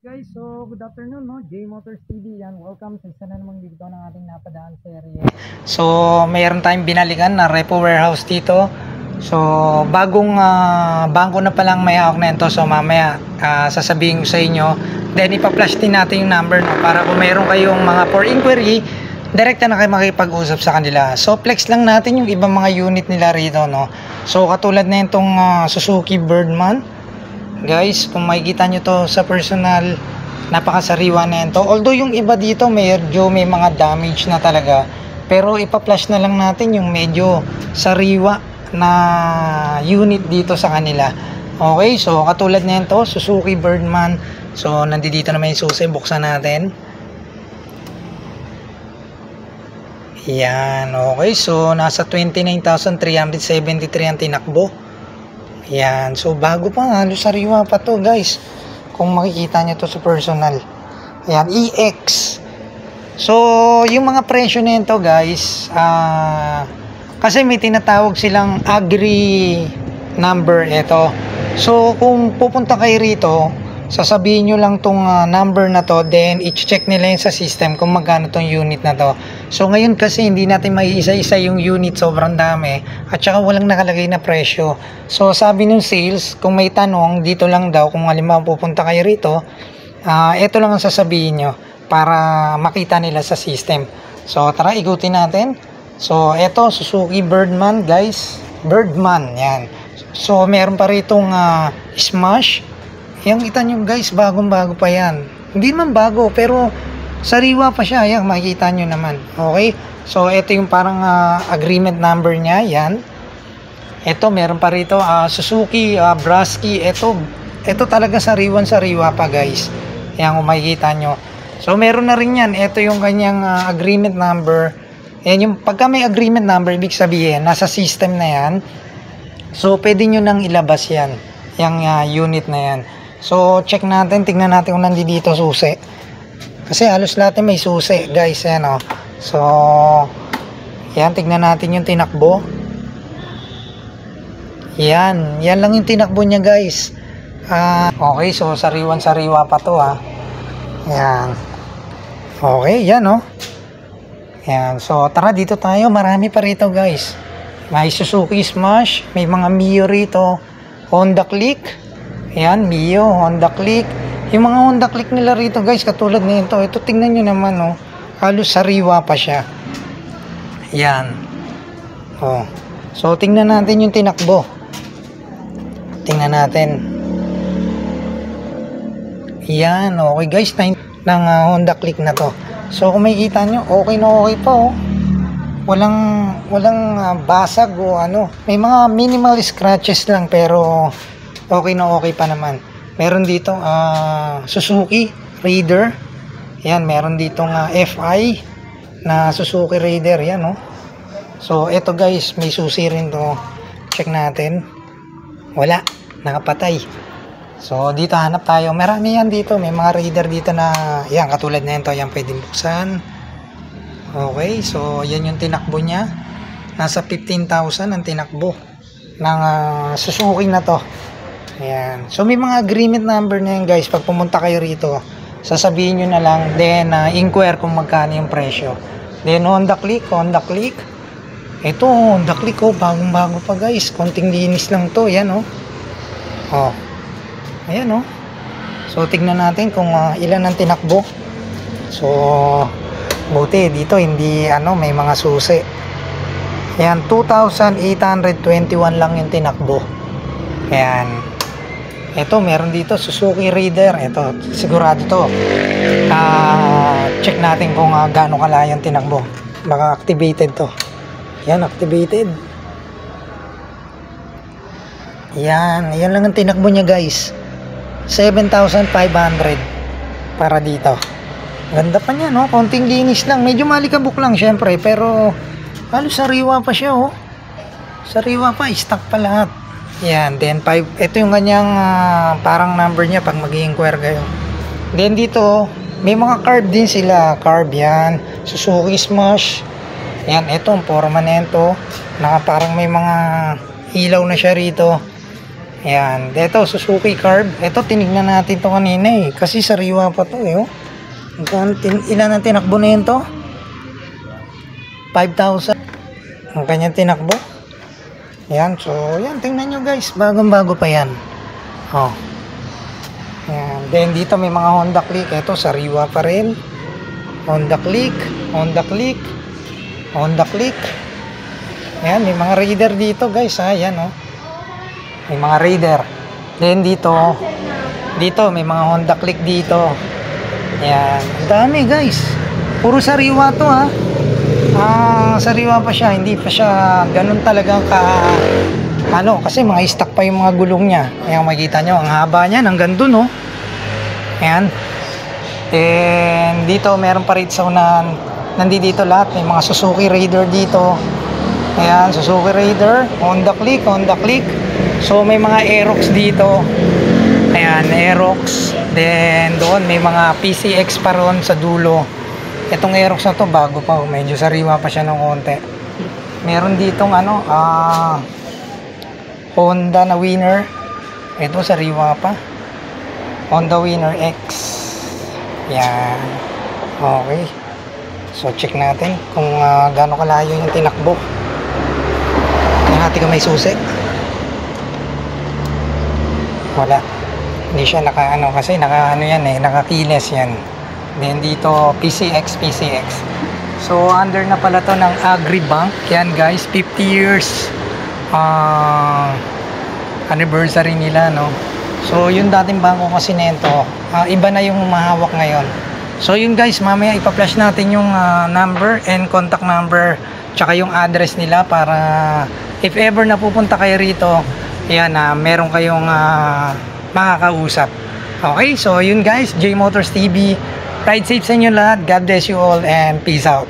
Guys, so good afternoon, no? J Motors TV yan. Welcome sa isa na namang video ng ating napadaan serye. So, mayroon tayong binalikan na repo warehouse dito. So, bagong bangko na palang may hawak na ito. So, mamaya sasabihin ko sa inyo. Then, ipa-flash din natin yung number, no? Para kung mayroon kayong mga for inquiry, direkta na kayo makipag-usap sa kanila. So, flex lang natin yung ibang mga unit nila rito, no? So, katulad na itong Suzuki Birdman. Guys, kung makikita nyo to sa personal, napakasariwa na ito. Although yung iba dito medyo may mga damage na talaga, pero ipa-flash na lang natin yung medyo sariwa na unit dito sa kanila. Okay, so katulad na ito, Suzuki Birdman. So nandito naman yung susi, buksan natin. Yan, okay, so nasa 29,373 ang tinakbo. Yan, so bago pa, halos sariwa pa to guys, kung makikita nyo to sa personal. Ayan, EX. So yung mga presyo nito guys, kasi may tinatawag silang agri number ito. So kung pupunta kayo rito, sasabihin nyo lang tong number na to, then i-check nila yun sa system kung magkano tong unit na to. So ngayon kasi hindi natin maiisa-isa yung unit, sobrang dami, at saka walang nakalagay na presyo. So sabi ng sales, kung may tanong dito lang daw, kung halimbawa pupunta kayo rito, ito lang ang sasabihin nyo para makita nila sa system. So tara, ikutin natin. So ito, Suzuki Birdman guys, Birdman, yan. So meron pa ritong Smash. Yang kita nyo guys, bagong bago pa yan. Hindi naman bago, pero sariwa pa siya. Yan, makikita nyo naman. Okay, so ito yung parang agreement number niya. Yan, ito meron pa rito Suzuki Brasky. Ito talaga sariwa pa guys. Yan, kung makikita nyo. So meron na rin yan. Ito yung kanyang agreement number. Yan yung pagka may agreement number, ibig sabihin nasa system na yan. So pwede nyo nang ilabas yan, yung unit na yan. So check natin, tingnan natin kung nandito susi, kasi halos lahat may susi guys, yan o. So yan, tingnan natin yung tinakbo. Yan lang yung tinakbo niya guys. Okay, so sariwa pa to yan. Okay, yan o. Yan, so tara dito tayo, marami pa rito guys. May Suzuki Smash, may mga Mio rito, Honda Click. Ayan, Mio, Honda Click. Yung mga Honda Click nila rito guys, katulad nito. Ito, tingnan nyo naman, oh. Halos sariwa pa siya. Ayan. Oh. So, tingnan natin yung tinakbo. Tingnan natin. Ayan, okay guys, ng Honda Click na to. So, kung makikita nyo, okay na okay pa, oh. Walang basag o ano. May mga minimal scratches lang, pero okay na okay pa naman. Meron dito Suzuki Raider. Yan, meron dito FI na Suzuki Raider. Yan, oh. So eto guys, may susi rin to. Check natin. Wala, nakapatay. So dito hanap tayo. Marami yan dito. May mga Raider dito na yan, katulad na ito. Yan, pwedeng buksan. Okay, so yan yung tinakbo niya. Nasa 15,000 ang tinakbo ng Suzuki na to. Ayan. So may mga agreement number na yan guys. Pag pumunta kayo rito, sasabihin nyo na lang, then inquire kung magkano yung presyo. Then Honda Click. Ito Honda Click, oh, bagong bago pa guys. Konting linis lang to. Yan, oh. Oh. Ayan, oh. So tignan natin kung ilan ang tinakbo. So buti dito hindi may mga susi. Ayan, 2,821 lang yung tinakbo. Ayan. Ito, meron dito Suzuki Raider. Ito, sigurado to. Check natin kung gaano kalayang tinakbo. Baka activated to. Yan, activated. Yan lang ang tinakbo niya guys. 7,500 para dito. Ganda pa niya, no? Konting linis lang. Medyo malikabok lang syempre, pero halos sariwa pa siya, oh. Sariwa pa, stock pa lahat. Yan, then 5. Ito yung kanyang parang number niya pag mag-i-inquire kayo. Then dito, may mga carb din sila. Carb yan. Suzuki Smash. Yan, ito, ang forma na ito. Parang may mga ilaw na siya rito. Ayan. Ito, Suzuki Carb. Ito, tinignan natin to kanina eh. Kasi sariwa pa to eh. Oh. Ilan ang tinakbo na yun to? 5,000. Ang kanyang tinakbo. Ayan. So, yan. Tingnan nyo guys. Bagong-bago pa yan. Oh. Ayan. Then, dito may mga Honda Click. Ito, sariwa pa rin. Honda Click. Honda Click. Honda Click. Ayan. May mga Raider dito guys. Ayan oh. May mga Raider. Then dito may mga Honda Click dito. Ayan. Ang dami guys. Puro sariwa to ha. Sariwa pa siya. Hindi pa siya ganun talagang kasi mga stock pa yung mga gulong niya. Ayan, makikita nyo. Ang haba niya. Hanggang dun oh. Ayan. And dito meron pa rin sa unahan. Nandito lahat. May mga Suzuki Raider dito. Ayan. Suzuki Raider. Honda Click. Honda Click. So may mga Aerox dito. Ayan, Aerox. Then doon may mga PCX pa ron sa dulo. Itong Aerox na to bago pa, medyo sariwa pa siya ng konti. Meron ditong Honda na Winner. Ito sariwa pa. Honda Winner X. Yan. Okay. So check natin kung gaano kalayo yung tinakbo. Hati ka may susi. Wala. Hindi siya kasi yan eh, nakakiles yan. Then dito PCX. So under na pala to ng Agribank. Yan guys, 50 years anniversary nila no. So yung dating bangko kasi nito, iba na yung mahawak ngayon. So yun guys, mamaya ipa-flash natin yung number and contact number tsaka yung address nila para if ever napupunta kayo rito, yan meron kayong makakausap. Okay, so yun guys, J Motors TV. Ride safe sa inyo lahat. God bless you all and peace out.